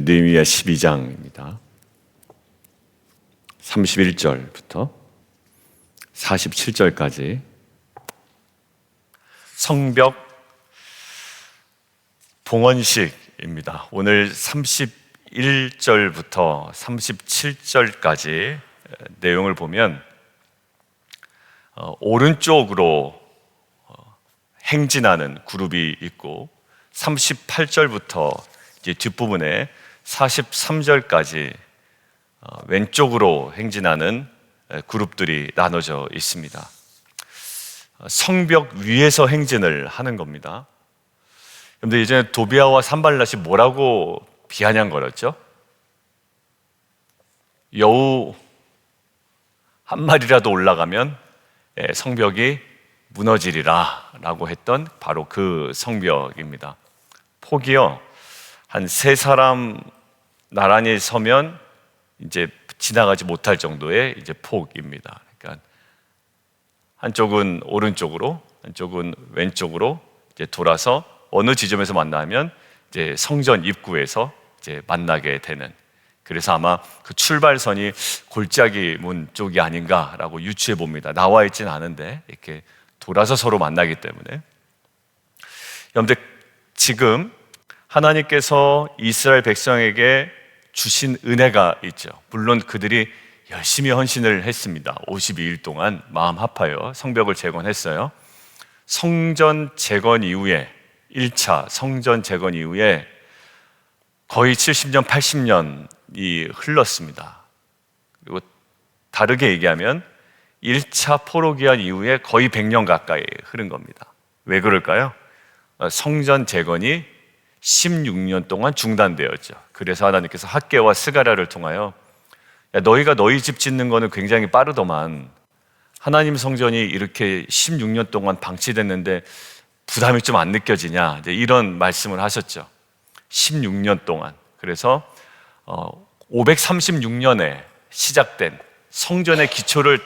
느헤미야 12장입니다. 31절부터 47절까지 성벽 봉헌식입니다. 오늘 31절부터 37절까지 내용을 보면 오른쪽으로 행진하는 그룹이 있고 38절부터 이제 뒷부분에 43절까지 왼쪽으로 행진하는 그룹들이 나눠져 있습니다. 성벽 위에서 행진을 하는 겁니다. 그런데 이제 도비아와 산발랏이 뭐라고 비아냥거렸죠? 여우 한 마리라도 올라가면 성벽이 무너지리라 라고 했던 바로 그 성벽입니다. 폭이요, 한 세 사람 나란히 서면 이제 지나가지 못할 정도의 이제 폭입니다. 그러니까 한쪽은 오른쪽으로, 한쪽은 왼쪽으로 이제 돌아서 어느 지점에서 만나면 이제 성전 입구에서 이제 만나게 되는. 그래서 아마 그 출발선이 골짜기 문 쪽이 아닌가라고 유추해 봅니다. 나와 있진 않은데 이렇게 돌아서 서로 만나기 때문에. 여러분들, 지금 하나님께서 이스라엘 백성에게 주신 은혜가 있죠. 물론 그들이 열심히 헌신을 했습니다. 52일 동안 마음 합하여 성벽을 재건했어요. 성전 재건 이후에 1차 성전 재건 이후에 거의 70년, 80년이 흘렀습니다. 그리고 다르게 얘기하면 1차 포로기한 이후에 거의 100년 가까이 흐른 겁니다. 왜 그럴까요? 성전 재건이 16년 동안 중단되었죠. 그래서 하나님께서 학개와 스가랴를 통하여, 야, 너희가 너희 집 짓는 거는 굉장히 빠르더만 하나님 성전이 이렇게 16년 동안 방치됐는데 부담이 좀 안 느껴지냐, 이제 이런 말씀을 하셨죠. 16년 동안. 그래서 536년에 시작된 성전의 기초를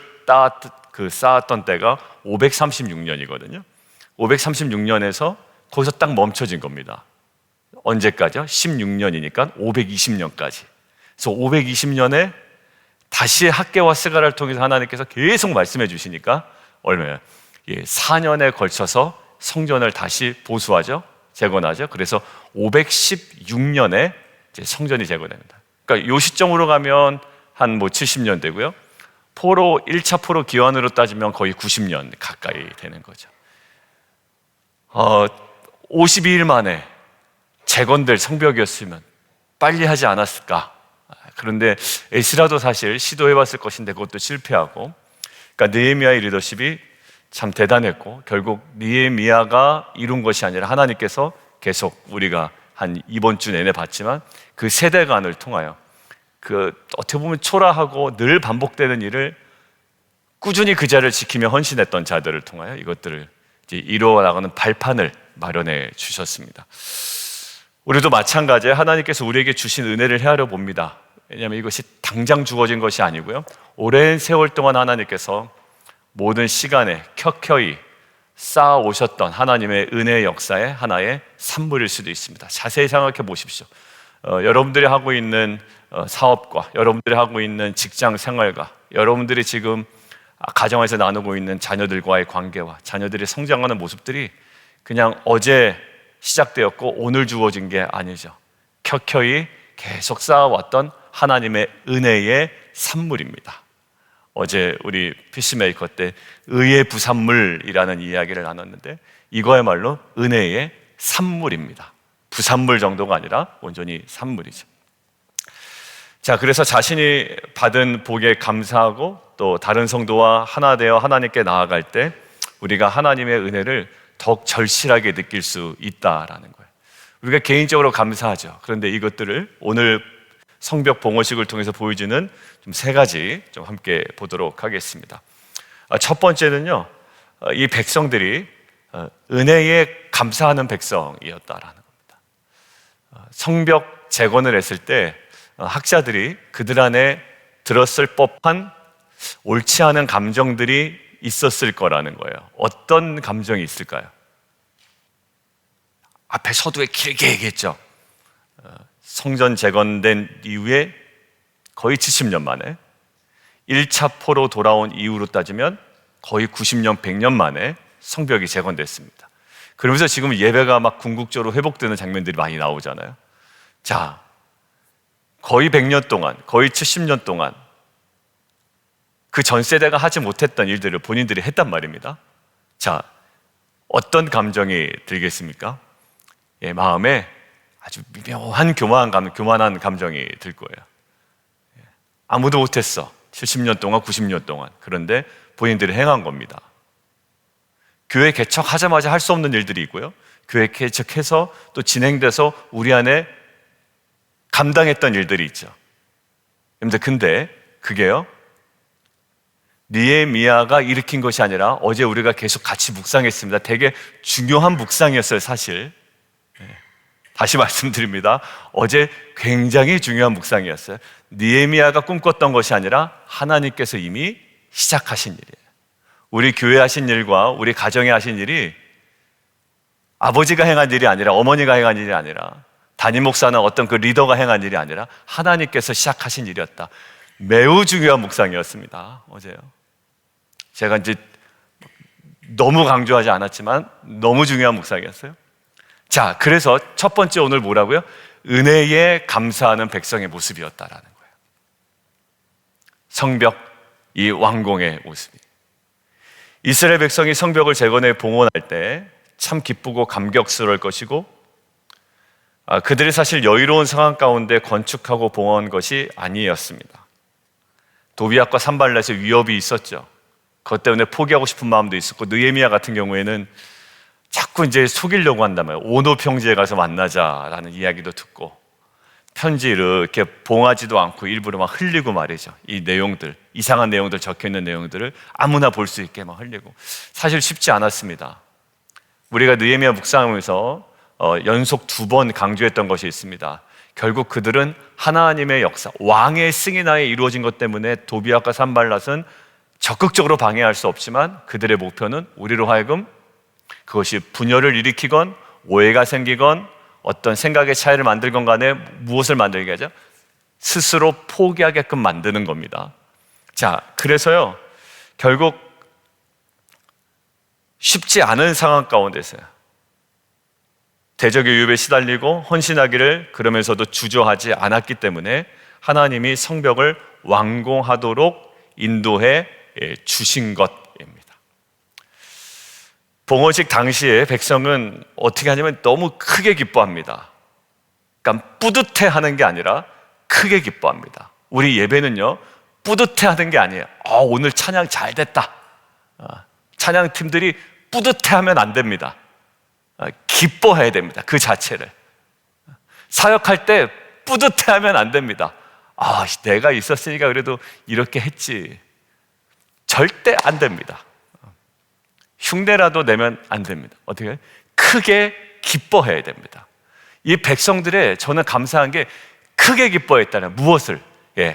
쌓았던 때가 536년이거든요. 536년에서 거기서 딱 멈춰진 겁니다. 언제까지요? 16년이니까 520년까지. 그래서 520년에 다시 학개와 스가랴를 통해서 하나님께서 계속 말씀해 주시니까 얼마예요? 4년에 걸쳐서 성전을 다시 보수하죠. 재건하죠. 그래서 516년에 이제 성전이 재건됩니다. 그러니까 이 시점으로 가면 한 70년 되고요. 1차 포로 기환으로 따지면 거의 90년 가까이 되는 거죠. 52일 만에 재건될 성벽이었으면 빨리 하지 않았을까? 그런데 에스라도 사실 시도해봤을 것인데 그것도 실패하고, 그러니까 느헤미야의 리더십이 참 대단했고, 결국 느헤미야가 이룬 것이 아니라 하나님께서 계속 우리가 한 이번 주 내내 봤지만 그 세대간을 통하여 그 어떻게 보면 초라하고 늘 반복되는 일을 꾸준히 그 자리를 지키며 헌신했던 자들을 통하여 이것들을 이제 이루어 나가는 발판을 마련해 주셨습니다. 우리도 마찬가지에 하나님께서 우리에게 주신 은혜를 헤아려 봅니다. 왜냐하면 이것이 당장 주어진 것이 아니고요, 오랜 세월 동안 하나님께서 모든 시간에 켜켜이 쌓아 오셨던 하나님의 은혜의 역사의 하나의 산물일 수도 있습니다. 자세히 생각해 보십시오. 여러분들이 하고 있는 사업과, 여러분들이 하고 있는 직장 생활과, 여러분들이 지금 가정에서 나누고 있는 자녀들과의 관계와 자녀들이 성장하는 모습들이 그냥 어제 시작되었고 오늘 주어진 게 아니죠. 켜켜이 계속 쌓아왔던 하나님의 은혜의 산물입니다. 어제 우리 피스메이커 때 의의 부산물이라는 이야기를 나눴는데 이거야말로 은혜의 산물입니다. 부산물 정도가 아니라 온전히 산물이죠. 자, 그래서 자신이 받은 복에 감사하고 또 다른 성도와 하나 되어 하나님께 나아갈 때 우리가 하나님의 은혜를 더욱 절실하게 느낄 수 있다라는 거예요. 우리가 개인적으로 감사하죠. 그런데 이것들을 오늘 성벽 봉헌식을 통해서 보여주는 좀 세 가지 좀 함께 보도록 하겠습니다. 첫 번째는요, 이 백성들이 은혜에 감사하는 백성이었다라는 겁니다. 성벽 재건을 했을 때 학자들이 그들 안에 들었을 법한 옳지 않은 감정들이 있었을 거라는 거예요. 어떤 감정이 있을까요? 앞에 서두에 길게 얘기했죠. 성전 재건된 이후에 거의 70년 만에, 1차 포로 돌아온 이후로 따지면 거의 90년, 100년 만에 성벽이 재건됐습니다. 그러면서 지금 예배가 막 궁극적으로 회복되는 장면들이 많이 나오잖아요. 자, 거의 100년 동안, 거의 70년 동안 그 전 세대가 하지 못했던 일들을 본인들이 했단 말입니다. 자, 어떤 감정이 들겠습니까? 예, 마음에 아주 묘한 교만한 감정이 들 거예요. 아무도 못했어. 70년 동안, 90년 동안. 그런데 본인들이 행한 겁니다. 교회 개척하자마자 할 수 없는 일들이 있고요. 교회 개척해서 또 진행돼서 우리 안에 감당했던 일들이 있죠. 근데 그게요, 느헤미야가 일으킨 것이 아니라 어제 우리가 계속 같이 묵상했습니다. 되게 중요한 묵상이었어요, 사실. 다시 말씀드립니다. 어제 굉장히 중요한 묵상이었어요. 느헤미야가 꿈꿨던 것이 아니라 하나님께서 이미 시작하신 일이에요. 우리 교회 하신 일과 우리 가정에 하신 일이 아버지가 행한 일이 아니라, 어머니가 행한 일이 아니라, 담임 목사나 어떤 그 리더가 행한 일이 아니라 하나님께서 시작하신 일이었다. 매우 중요한 묵상이었습니다, 어제요. 제가 이제 너무 강조하지 않았지만 너무 중요한 묵상이었어요. 자, 그래서 첫 번째 오늘 뭐라고요? 은혜에 감사하는 백성의 모습이었다라는 거예요. 성벽, 이 완공의 모습이. 이스라엘 백성이 성벽을 재건해 봉헌할 때 참 기쁘고 감격스러울 것이고, 그들이 사실 여유로운 상황 가운데 건축하고 봉헌한 것이 아니었습니다. 도비앗과 산발랏의 위협이 있었죠. 그것 때문에 포기하고 싶은 마음도 있었고, 느헤미야 같은 경우에는 자꾸 이제 속이려고 한다면 오노 평지에 가서 만나자라는 이야기도 듣고, 편지를 이렇게 봉하지도 않고 일부러 막 흘리고 말이죠. 이 내용들, 이상한 내용들, 적혀있는 내용들을 아무나 볼 수 있게 막 흘리고. 사실 쉽지 않았습니다. 우리가 느헤미야 묵상하면서 연속 2번 강조했던 것이 있습니다. 결국 그들은 하나님의 역사, 왕의 승인하에 이루어진 것 때문에 도비앗과 산발랏은 적극적으로 방해할 수 없지만, 그들의 목표는 우리로 하여금 그것이 분열을 일으키건 오해가 생기건 어떤 생각의 차이를 만들건 간에 무엇을 만들게 하죠? 스스로 포기하게끔 만드는 겁니다. 자, 그래서요, 결국 쉽지 않은 상황 가운데서요, 대적의 유혹에 시달리고 헌신하기를 그러면서도 주저하지 않았기 때문에 하나님이 성벽을 완공하도록 인도해 주신 것입니다. 봉헌식 당시에 백성은 어떻게 하냐면 너무 크게 기뻐합니다. 그러니까 뿌듯해하는 게 아니라 크게 기뻐합니다. 우리 예배는요, 뿌듯해하는 게 아니에요. 오늘 찬양 잘 됐다. 찬양팀들이 뿌듯해하면 안 됩니다. 기뻐해야 됩니다. 그 자체를. 사역할 때 뿌듯해하면 안 됩니다. 내가 있었으니까 그래도 이렇게 했지. 절대 안 됩니다. 흉내라도 내면 안 됩니다. 어떻게? 크게 기뻐해야 됩니다. 이 백성들의 저는 감사한 게 크게 기뻐했다는 무엇을?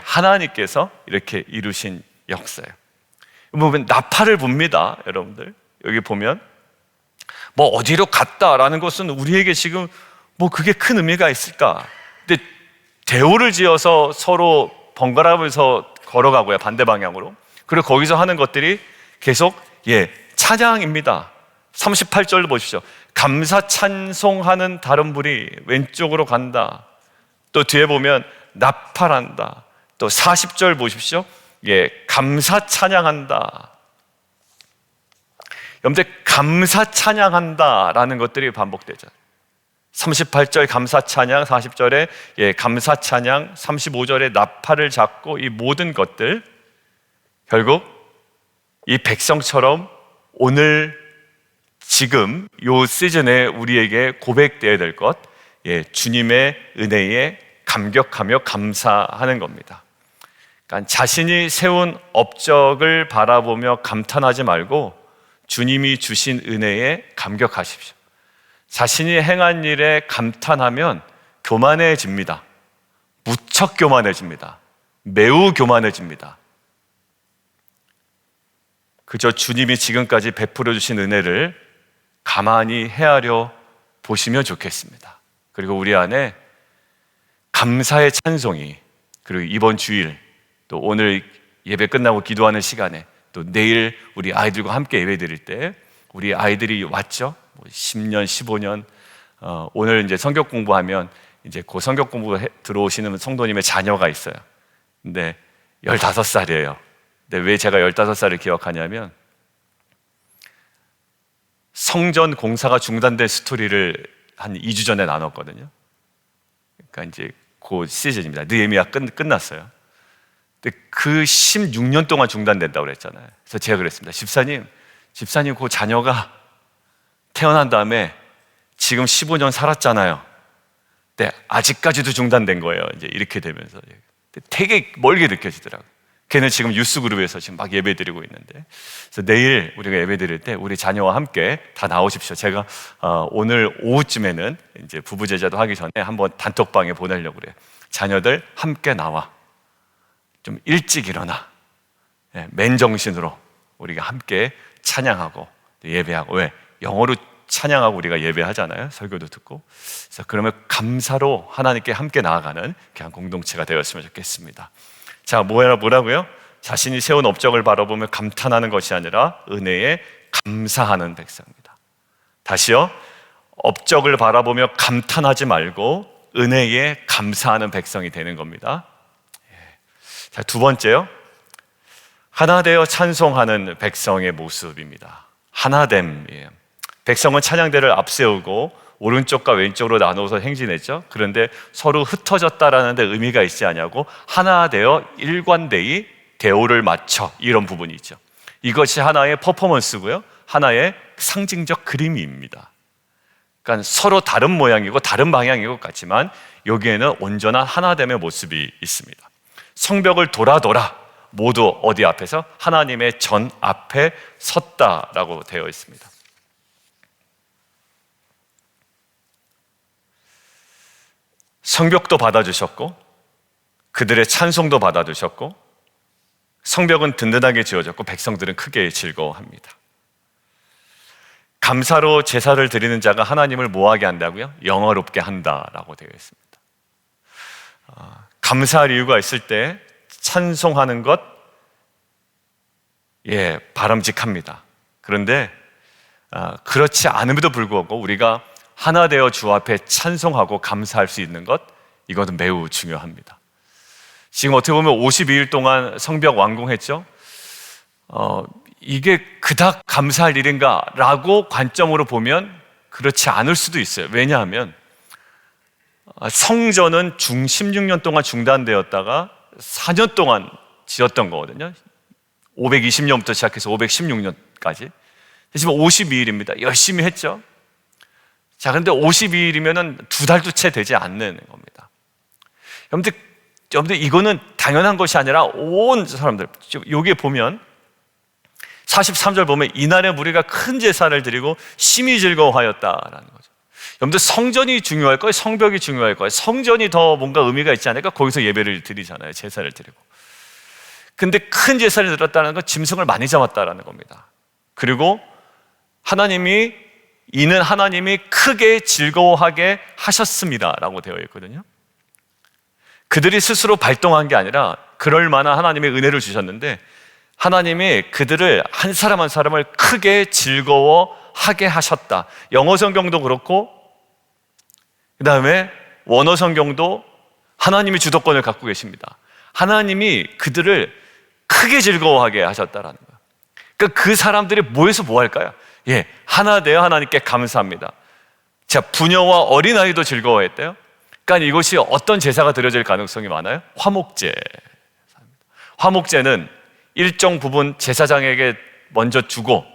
하나님께서 이렇게 이루신 역사예요. 보면 나팔을 붑니다, 여러분들. 여기 보면 뭐 어디로 갔다라는 것은 우리에게 지금 뭐 그게 큰 의미가 있을까? 근데 대오를 지어서 서로 번갈아가면서 걸어가고요, 반대 방향으로. 그리고 거기서 하는 것들이 계속 찬양입니다. 38절로 보십시오. 감사 찬송하는 다른 불이 왼쪽으로 간다. 또 뒤에 보면 나팔한다. 또 40절 보십시오. 감사 찬양한다. 여러분들, 감사 찬양한다라는 것들이 반복되죠. 38절 감사 찬양, 40절에 감사 찬양, 35절에 나팔을 잡고, 이 모든 것들 결국 이 백성처럼 오늘 지금 요 시즌에 우리에게 고백되어야 될 것, 주님의 은혜에 감격하며 감사하는 겁니다. 그러니까 자신이 세운 업적을 바라보며 감탄하지 말고 주님이 주신 은혜에 감격하십시오. 자신이 행한 일에 감탄하면 교만해집니다. 무척 교만해집니다. 매우 교만해집니다. 그저 주님이 지금까지 베풀어 주신 은혜를 가만히 헤아려 보시면 좋겠습니다. 그리고 우리 안에 감사의 찬송이, 그리고 이번 주일 또 오늘 예배 끝나고 기도하는 시간에 또 내일 우리 아이들과 함께 예배 드릴 때 우리 아이들이 왔죠. 10년, 15년 오늘 이제 성경 공부하면 이제 그 성경 공부 들어오시는 성도님의 자녀가 있어요. 근데 15살이에요. 근데 왜 제가 15살을 기억하냐면 성전 공사가 중단된 스토리를 한 2주 전에 나눴거든요. 그러니까 이제 그 시즌입니다. 느헤미야 끝났어요. 근데 그 16년 동안 중단된다고 그랬잖아요. 그래서 제가 그랬습니다. 집사님 그 자녀가 태어난 다음에 지금 15년 살았잖아요. 근데 아직까지도 중단된 거예요. 이제 이렇게 되면서 되게 멀게 느껴지더라고요. 걔는 지금 유스그룹에서 지금 막 예배 드리고 있는데, 그래서 내일 우리가 예배 드릴 때 우리 자녀와 함께 다 나오십시오. 제가 오늘 오후쯤에는 이제 부부 제자도 하기 전에 한번 단톡방에 보내려고 그래요. 자녀들 함께 나와, 좀 일찍 일어나, 맨정신으로 우리가 함께 찬양하고 예배하고. 왜? 영어로 찬양하고 우리가 예배하잖아요. 설교도 듣고. 그래서 그러면 감사로 하나님께 함께 나아가는 그냥 공동체가 되었으면 좋겠습니다. 자, 뭐라고요? 자신이 세운 업적을 바라보며 감탄하는 것이 아니라 은혜에 감사하는 백성입니다. 다시요. 업적을 바라보며 감탄하지 말고 은혜에 감사하는 백성이 되는 겁니다. 자, 두 번째요. 하나 되어 찬송하는 백성의 모습입니다. 하나됨이에요. 백성은 찬양대를 앞세우고 오른쪽과 왼쪽으로 나눠서 행진했죠. 그런데 서로 흩어졌다라는 데 의미가 있지 않냐고 하나 되어 일관되이 대오를 맞춰, 이런 부분이 있죠. 이것이 하나의 퍼포먼스고요, 하나의 상징적 그림입니다. 그러니까 서로 다른 모양이고 다른 방향인 것 같지만 여기에는 온전한 하나됨의 모습이 있습니다. 성벽을 돌아 모두 어디 앞에서? 하나님의 전 앞에 섰다라고 되어 있습니다. 성벽도 받아주셨고 그들의 찬송도 받아주셨고 성벽은 든든하게 지어졌고 백성들은 크게 즐거워합니다. 감사로 제사를 드리는 자가 하나님을 뭐하게 한다고요? 영화롭게 한다라고 되어 있습니다. 감사할 이유가 있을 때 찬송하는 것, 바람직합니다. 그런데 그렇지 않음에도 불구하고 우리가 하나 되어 주 앞에 찬송하고 감사할 수 있는 것, 이것은 매우 중요합니다. 지금 어떻게 보면 52일 동안 성벽 완공했죠. 이게 그닥 감사할 일인가 라고 관점으로 보면 그렇지 않을 수도 있어요. 왜냐하면 성전은 16년 동안 중단되었다가 4년 동안 지었던 거거든요. 520년부터 시작해서 516년까지. 지금 52일입니다. 열심히 했죠. 자, 그런데 52일이면은 2달도 채 되지 않는 겁니다. 여러분들 이거는 당연한 것이 아니라 온 사람들, 여기에 보면 43절 보면 이날에 무리가 큰 제사를 드리고 심히 즐거워하였다라는 거죠. 여러분들 성전이 중요할 거예요? 성벽이 중요할 거예요? 성전이 더 뭔가 의미가 있지 않을까? 거기서 예배를 드리잖아요. 제사를 드리고. 근데 큰 제사를 드렸다는 건 짐승을 많이 잡았다라는 겁니다. 그리고 이는 하나님이 크게 즐거워하게 하셨습니다 라고 되어 있거든요. 그들이 스스로 발동한 게 아니라 그럴 만한 하나님의 은혜를 주셨는데 하나님이 그들을 한 사람 한 사람을 크게 즐거워하게 하셨다. 영어 성경도 그렇고 그 다음에 원어 성경도 하나님이 주도권을 갖고 계십니다. 하나님이 그들을 크게 즐거워하게 하셨다라는 거예요. 그러니까 그 사람들이 뭐해서 뭐 할까요? 하나 되어 하나님께 감사합니다. 자, 부녀와 어린아이도 즐거워했대요. 그러니까 이것이 어떤 제사가 드려질 가능성이 많아요? 화목제. 화목제는 일정 부분 제사장에게 먼저 주고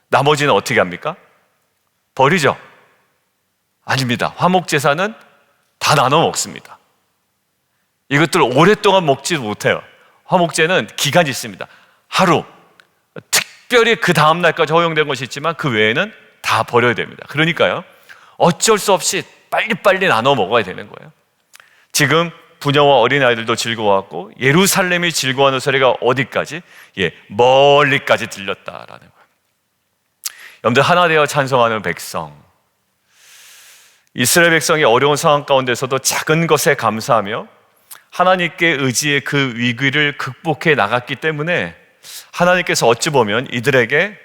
나머지는 어떻게 합니까? 버리죠? 아닙니다. 화목제사는 다 나눠 먹습니다. 이것들 오랫동안 먹지 못해요. 화목제는 기간이 있습니다. 하루, 특별히 그 다음 날까지 허용된 것이 있지만 그 외에는 다 버려야 됩니다. 그러니까요, 어쩔 수 없이 빨리빨리 나눠 먹어야 되는 거예요. 지금 부녀와 어린아이들도 즐거워하고 예루살렘이 즐거워하는 소리가 어디까지? 멀리까지 들렸다라는 거예요. 여러분들, 하나 되어 찬송하는 백성, 이스라엘 백성이 어려운 상황 가운데서도 작은 것에 감사하며 하나님께 의지해 그 위기를 극복해 나갔기 때문에 하나님께서 어찌 보면 이들에게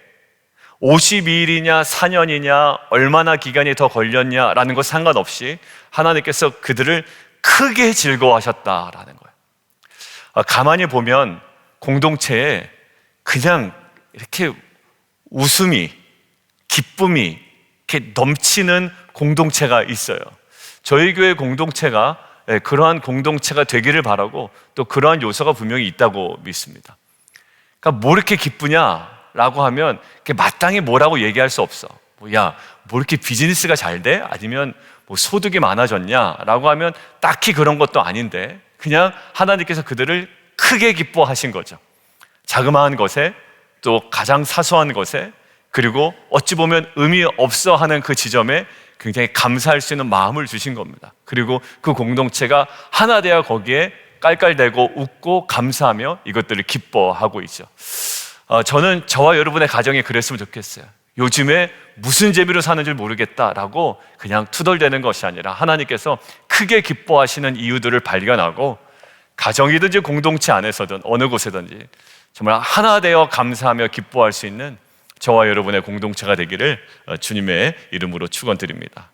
52일이냐 4년이냐 얼마나 기간이 더 걸렸냐라는 것 상관없이 하나님께서 그들을 크게 즐거워하셨다라는 거예요. 가만히 보면 공동체에 그냥 이렇게 웃음이, 기쁨이 이렇게 넘치는 공동체가 있어요. 저희 교회 공동체가 그러한 공동체가 되기를 바라고 또 그러한 요소가 분명히 있다고 믿습니다. 그러니까 뭐 이렇게 기쁘냐라고 하면 마땅히 뭐라고 얘기할 수 없어. 뭐 이렇게 비즈니스가 잘 돼? 아니면 뭐 소득이 많아졌냐라고 하면 딱히 그런 것도 아닌데 그냥 하나님께서 그들을 크게 기뻐하신 거죠. 자그마한 것에 또 가장 사소한 것에 그리고 어찌 보면 의미 없어 하는 그 지점에 굉장히 감사할 수 있는 마음을 주신 겁니다. 그리고 그 공동체가 하나 되어 거기에 깔깔대고 웃고 감사하며 이것들을 기뻐하고 있죠. 저는 저와 여러분의 가정이 그랬으면 좋겠어요. 요즘에 무슨 재미로 사는지 모르겠다라고 그냥 투덜대는 것이 아니라 하나님께서 크게 기뻐하시는 이유들을 발견하고 가정이든지 공동체 안에서든 어느 곳에든지 정말 하나 되어 감사하며 기뻐할 수 있는 저와 여러분의 공동체가 되기를 주님의 이름으로 축원드립니다.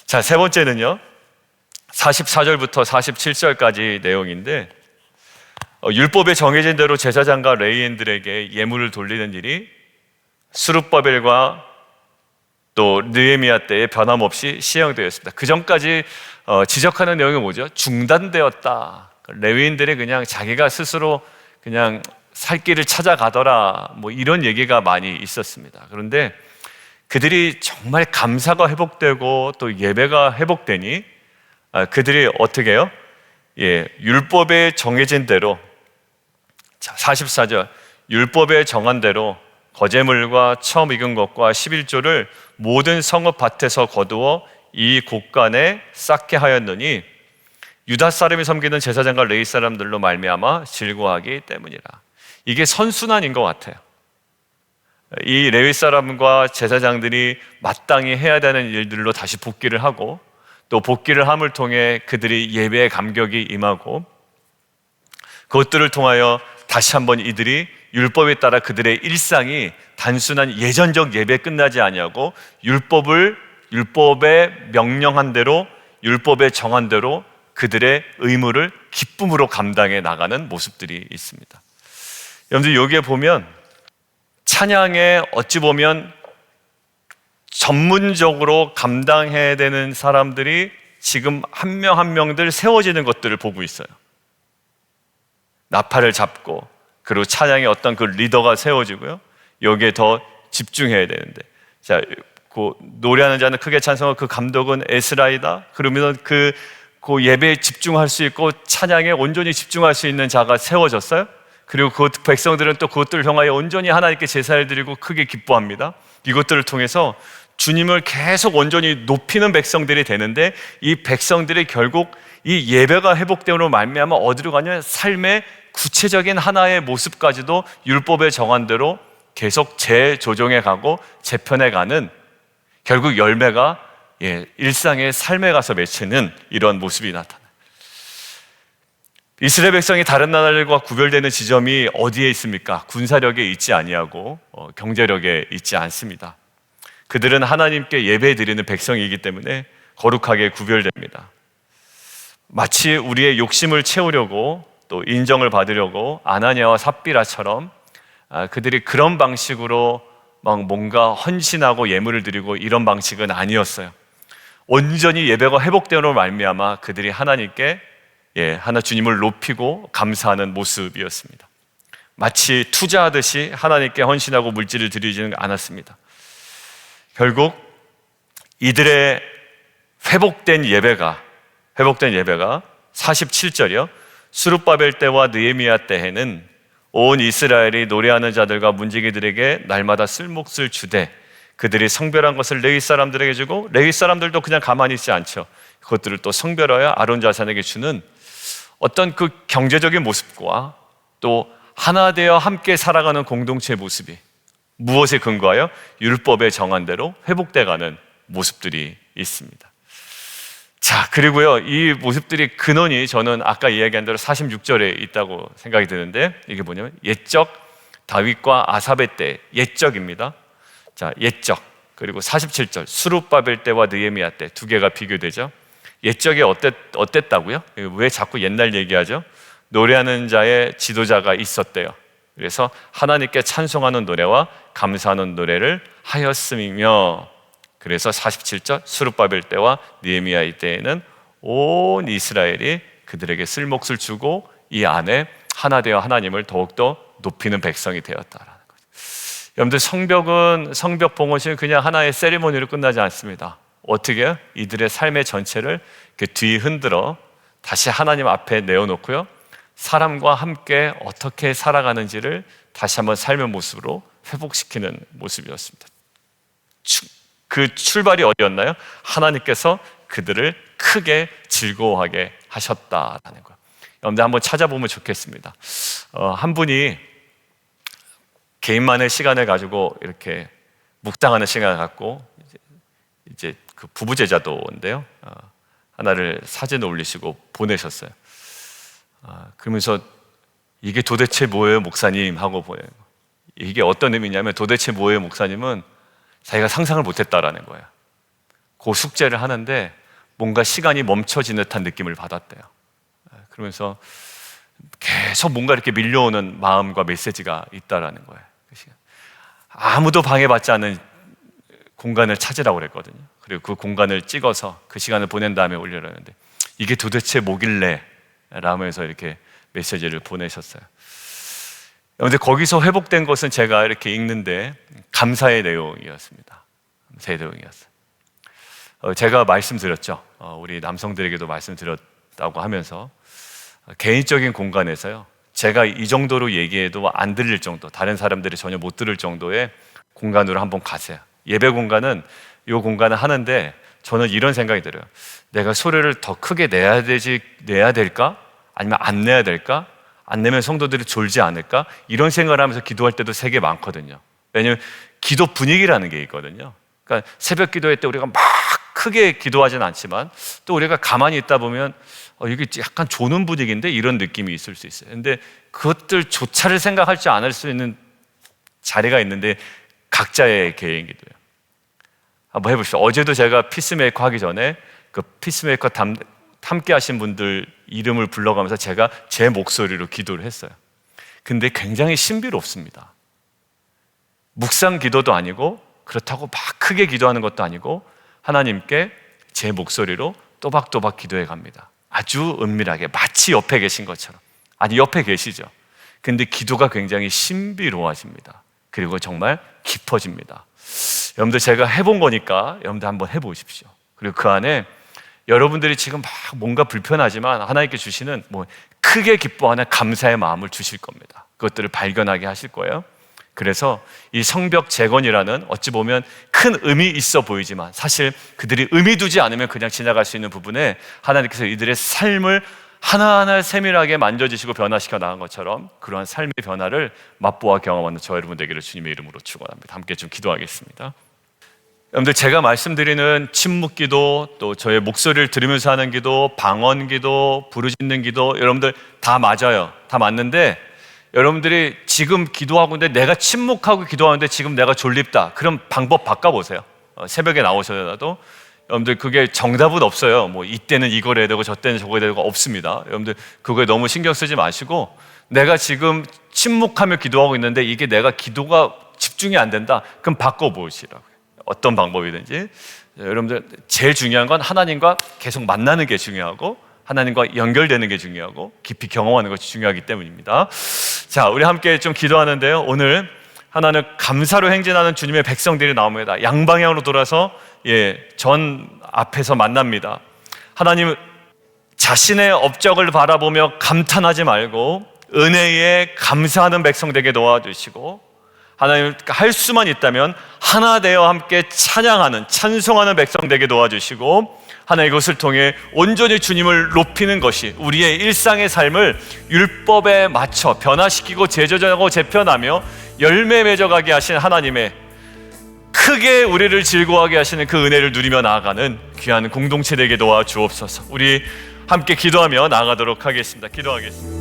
자, 세 번째는요, 44절부터 47절까지 내용인데 율법에 정해진 대로 제사장과 레위인들에게 예물을 돌리는 일이 스룹바벨과 또 느헤미야 때에 변함없이 시행되었습니다. 그 전까지 지적하는 내용이 뭐죠? 중단되었다. 레위인들이 그냥 자기가 스스로 그냥 살 길을 찾아가더라, 뭐 이런 얘기가 많이 있었습니다. 그런데 그들이 정말 감사가 회복되고 또 예배가 회복되니 그들이 어떻게 해요? 율법에 정해진 대로, 44절, 율법에 정한 대로 거제물과 처음 익은 것과 11조를 모든 성읍 밭에서 거두어 이 곳간에 쌓게 하였느니 유다 사람이 섬기는 제사장과 레위 사람들로 말미암아 즐거워하기 때문이라. 이게 선순환인 것 같아요. 이 레위 사람과 제사장들이 마땅히 해야 되는 일들로 다시 복귀를 하고 또 복귀를 함을 통해 그들이 예배의 감격이 임하고 그것들을 통하여 다시 한번 이들이 율법에 따라 그들의 일상이 단순한 예전적 예배 끝나지 아니하고 율법의 명령한 대로 율법에 정한 대로 그들의 의무를 기쁨으로 감당해 나가는 모습들이 있습니다. 여러분들 여기에 보면 찬양에 어찌 보면 전문적으로 감당해야 되는 사람들이 지금 한 명 한 명들 세워지는 것들을 보고 있어요. 나팔을 잡고 그리고 찬양에 어떤 그 리더가 세워지고요. 여기에 더 집중해야 되는데, 자, 그 노래하는 자는 크게 찬송하고 그 감독은 에스라이다. 그러면 그 예배에 집중할 수 있고 찬양에 온전히 집중할 수 있는 자가 세워졌어요. 그리고 그 백성들은 또 그것들을 향하여 온전히 하나님께 제사를 드리고 크게 기뻐합니다. 이것들을 통해서 주님을 계속 온전히 높이는 백성들이 되는데 이 백성들이 결국 이 예배가 회복됨으로 말미암아 어디로 가냐? 삶의 구체적인 하나의 모습까지도 율법에 정한 대로 계속 재조정해 가고 재편해 가는, 결국 열매가 일상의 삶에 가서 맺히는 이런 모습이 나타나요. 이스라엘 백성이 다른 나라들과 구별되는 지점이 어디에 있습니까? 군사력에 있지 아니하고 경제력에 있지 않습니다. 그들은 하나님께 예배 드리는 백성이기 때문에 거룩하게 구별됩니다. 마치 우리의 욕심을 채우려고 또 인정을 받으려고 아나니아와 삽비라처럼 그들이 그런 방식으로 막 뭔가 헌신하고 예물을 드리고 이런 방식은 아니었어요. 온전히 예배가 회복되므로 말미암아 그들이 하나님께 하나 주님을 높이고 감사하는 모습이었습니다. 마치 투자하듯이 하나님께 헌신하고 물질을 드리지는 않았습니다. 결국 이들의 회복된 예배가 47절이요. 스룹바벨 때와 느헤미야 때에는 온 이스라엘이 노래하는 자들과 문지기들에게 날마다 쓸 몫을 주되 그들이 성별한 것을 레위 사람들에게 주고 레위 사람들도 그냥 가만히 있지 않죠. 그것들을 또 성별하여 아론 자손에게 주는 어떤 그 경제적인 모습과 또 하나 되어 함께 살아가는 공동체의 모습이 무엇에 근거하여 율법에 정한 대로 회복돼가는 모습들이 있습니다. 자, 그리고요, 이 모습들이 근원이 저는 아까 이야기한 대로 46절에 있다고 생각이 드는데, 이게 뭐냐면 옛적 다윗과 아삽의 때, 옛적입니다. 자, 옛적. 그리고 47절 스룹바벨 때와 느헤미야 때, 두 개가 비교되죠. 옛적이 어땠다고요? 왜 자꾸 옛날 얘기하죠? 노래하는 자의 지도자가 있었대요. 그래서 하나님께 찬송하는 노래와 감사하는 노래를 하였음이며, 그래서 47절 스룹바벨 때와 느헤미야 때에는 온 이스라엘이 그들에게 쓸 몫을 주고 이 안에 하나 되어 하나님을 더욱더 높이는 백성이 되었다라는 거죠. 여러분들, 성벽 봉헌식은 그냥 하나의 세리머니로 끝나지 않습니다. 어떻게 해요? 이들의 삶의 전체를 뒤 흔들어 다시 하나님 앞에 내어놓고요, 사람과 함께 어떻게 살아가는지를 다시 한번 삶의 모습으로 회복시키는 모습이었습니다. 그 출발이 어디였나요? 하나님께서 그들을 크게 즐거워하게 하셨다라는 거예요. 여러분들 한번 찾아보면 좋겠습니다. 한 분이 개인만의 시간을 가지고 이렇게 묵상하는 시간을 갖고 이제 그 부부 제자도인데요, 하나를 사진을 올리시고 보내셨어요. 그러면서 이게 도대체 뭐예요, 목사님? 하고 보내요. 이게 어떤 의미냐면, 도대체 뭐예요, 목사님은 자기가 상상을 못했다라는 거예요. 그 숙제를 하는데 뭔가 시간이 멈춰진 듯한 느낌을 받았대요. 그러면서 계속 뭔가 이렇게 밀려오는 마음과 메시지가 있다라는 거예요. 아무도 방해받지 않는 공간을 찾으라고 그랬거든요. 그리고 그 공간을 찍어서 그 시간을 보낸 다음에 올리려는데, 이게 도대체 뭐길래? 라면서 이렇게 메시지를 보내셨어요. 그런데 거기서 회복된 것은 제가 이렇게 읽는데 감사의 내용이었습니다. 감사의 내용이었어요. 제가 말씀드렸죠. 우리 남성들에게도 말씀드렸다고 하면서, 개인적인 공간에서요, 제가 이 정도로 얘기해도 안 들릴 정도, 다른 사람들이 전혀 못 들을 정도의 공간으로 한번 가세요. 예배 공간은, 이 공간을 하는데 저는 이런 생각이 들어요. 내가 소리를 더 크게 내야 될까? 아니면 안 내야 될까? 안 내면 성도들이 졸지 않을까? 이런 생각을 하면서 기도할 때도 되게 많거든요. 왜냐하면 기도 분위기라는 게 있거든요. 그러니까 새벽 기도회 때 우리가 막 크게 기도하진 않지만, 또 우리가 가만히 있다 보면 이게 약간 조는 분위기인데, 이런 느낌이 있을 수 있어요. 근데 그것들조차를 생각할 줄 않을 수 있는 자리가 있는데, 각자의 개인 기도예요. 한번 해보시죠. 어제도 제가 피스메이커 하기 전에 그 피스메이커 함께 하신 분들 이름을 불러가면서 제가 제 목소리로 기도를 했어요. 근데 굉장히 신비롭습니다. 묵상 기도도 아니고, 그렇다고 막 크게 기도하는 것도 아니고, 하나님께 제 목소리로 또박또박 기도해 갑니다. 아주 은밀하게, 마치 옆에 계신 것처럼. 아니, 옆에 계시죠. 근데 기도가 굉장히 신비로워집니다. 그리고 정말 깊어집니다. 여러분들, 제가 해본 거니까 여러분들 한번 해보십시오. 그리고 그 안에 여러분들이 지금 막 뭔가 불편하지만 하나님께 주시는 크게 기뻐하는 감사의 마음을 주실 겁니다. 그것들을 발견하게 하실 거예요. 그래서 이 성벽 재건이라는, 어찌 보면 큰 의미 있어 보이지만 사실 그들이 의미 두지 않으면 그냥 지나갈 수 있는 부분에 하나님께서 이들의 삶을 하나하나 세밀하게 만져주시고 변화시켜 나간 것처럼, 그러한 삶의 변화를 맛보아 경험하는 저 여러분 되기를 주님의 이름으로 축원합니다. 함께 좀 기도하겠습니다. 여러분들, 제가 말씀드리는 침묵 기도, 또 저의 목소리를 들으면서 하는 기도, 방언 기도, 부르짖는 기도, 여러분들 다 맞아요. 다 맞는데, 여러분들이 지금 기도하고 있는데 내가 침묵하고 기도하는데 지금 내가 졸립다, 그럼 방법 바꿔보세요. 새벽에 나오셔도 여러분들, 그게 정답은 없어요. 이때는 이걸 해야 되고 저때는 저거 해야 되고 없습니다. 여러분들, 그거에 너무 신경 쓰지 마시고, 내가 지금 침묵하며 기도하고 있는데 이게 내가 기도가 집중이 안 된다, 그럼 바꿔보시라고요. 어떤 방법이든지. 여러분들, 제일 중요한 건 하나님과 계속 만나는 게 중요하고, 하나님과 연결되는 게 중요하고, 깊이 경험하는 것이 중요하기 때문입니다. 자, 우리 함께 좀 기도하는데요, 오늘 하나는 감사로 행진하는 주님의 백성들이 나옵니다. 양방향으로 돌아서 전 앞에서 만납니다. 하나님, 자신의 업적을 바라보며 감탄하지 말고 은혜에 감사하는 백성 되게 도와주시고, 하나님, 할 수만 있다면 하나 되어 함께 찬양하는, 찬송하는 백성 되게 도와주시고, 하나님, 이것을 통해 온전히 주님을 높이는 것이 우리의 일상의 삶을 율법에 맞춰 변화시키고 재조정하고 재편하며 열매 맺어가게 하신 하나님의 크게 우리를 즐거워하게 하시는 그 은혜를 누리며 나아가는 귀한 공동체 되게 도와주옵소서. 우리 함께 기도하며 나아가도록 하겠습니다. 기도하겠습니다.